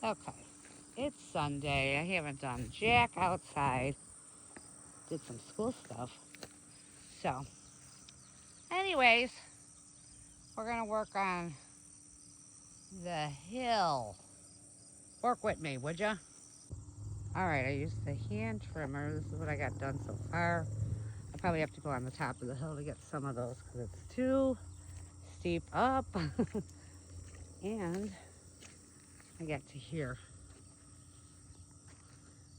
Okay, it's Sunday. I haven't done jack outside. Did some school stuff. So, anyways, we're gonna work on the hill. Work with me, would ya? All right, I used the hand trimmer. This is what I got done so far. I probably have to go on the top of the hill to get some of those because it's too steep up. And I got to here.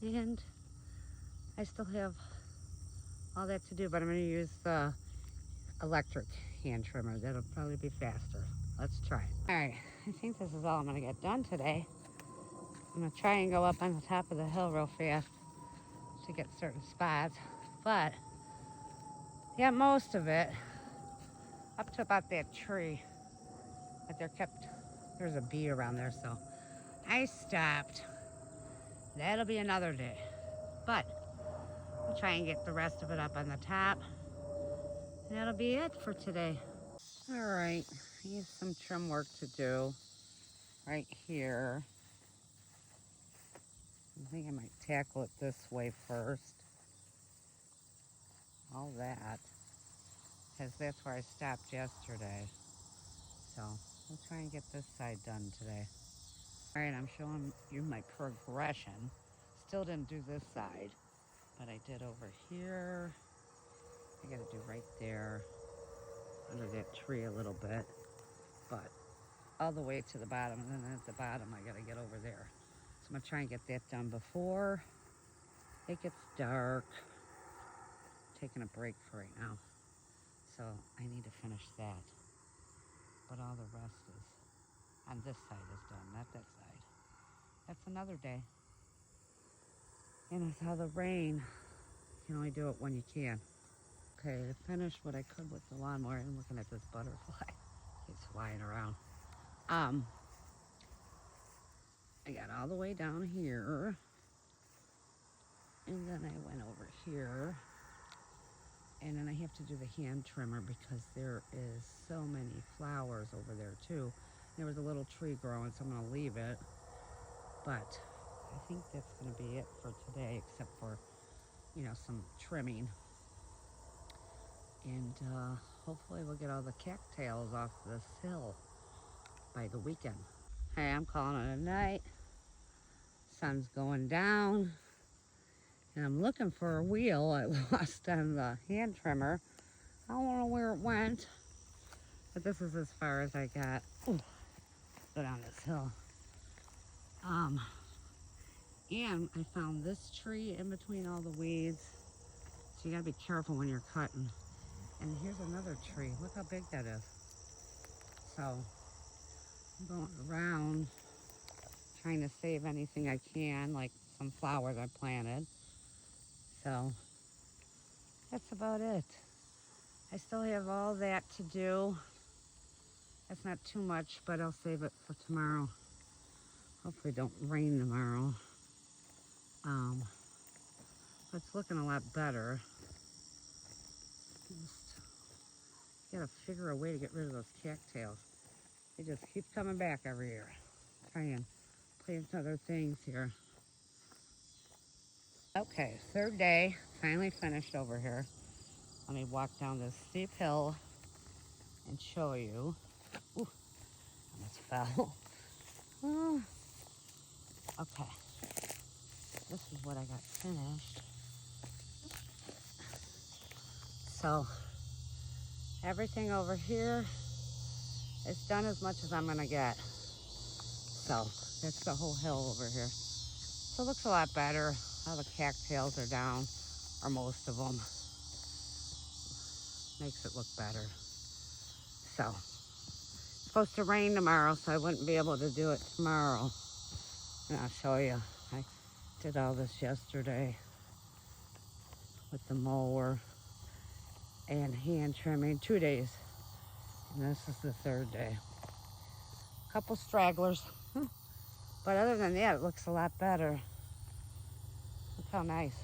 And I still have all that to do, but I'm gonna use the electric hand trimmer. That'll probably be faster. Let's try it. All right, I think this is all I'm gonna get done today. I'm gonna try and go up on the top of the hill real fast to get certain spots, but yeah, most of it up to about that tree. But there's a bee around there, so I stopped. That'll be another day, but I'll try and get the rest of it up on the top, and that'll be it for today. All right, I have some trim work to do right here. I think I might tackle it this way first. All that, because that's where I stopped yesterday. So we'll try and get this side done today. All right, I'm showing you my progression. Still didn't do this side, but I did over here. I gotta do right there, under that tree a little bit, but all the way to the bottom, and then at the bottom I gotta get over there. So I'm gonna try and get that done before it gets dark. Taking a break for right now, so I need to finish that, but all the rest is on this side is done, not that side. That's another day. And with all the rain, you can only do it when you can. Okay, I finished what I could with the lawnmower. I'm looking at this butterfly. It's flying around. I got all the way down here, and then I went over here. And then I have to do the hand trimmer because there is so many flowers over there too. There was a little tree growing, so I'm gonna leave it. But I think that's gonna be it for today, except for, some trimming. And hopefully we'll get all the cattails off this hill by the weekend. Hey, I'm calling it a night. Sun's going down. And I'm looking for a wheel I lost on the hand trimmer. I don't know where it went, but this is as far as I got. Ooh, go down this hill. And I found this tree in between all the weeds. So you gotta be careful when you're cutting. And here's another tree. Look how big that is. So I'm going around trying to save anything I can, like some flowers I planted. So that's about it. I still have all that to do. That's not too much, but I'll save it for tomorrow. Hopefully it don't rain tomorrow. But it's looking a lot better. Just gotta figure a way to get rid of those cattails. They just keep coming back every year. Try and plant other things here. Okay, third day, finally finished over here. Let me walk down this steep hill and show you. Ooh, almost fell. Oh, okay, this is what I got finished. So everything over here is done as much as I'm gonna get. So that's the whole hill over here. So it looks a lot better. All the cattails are down, or most of them. Makes it look better. So it's supposed to rain tomorrow, so I wouldn't be able to do it tomorrow. And I'll show you. I did all this yesterday with the mower and hand trimming, 2 days. And this is the third day. Couple stragglers. But other than that, it looks a lot better. Look how nice.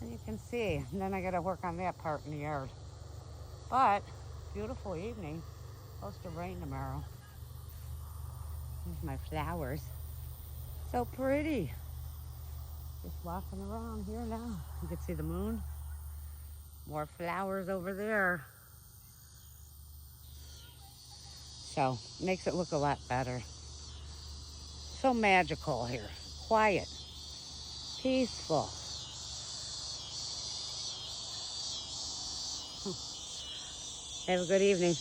And you can see. And then I got to work on that part in the yard. But beautiful evening. Supposed to rain tomorrow. Here's my flowers. So pretty. Just walking around here now. You can see the moon. More flowers over there. So, makes it look a lot better. So magical here. Quiet. Peaceful. Have a good evening.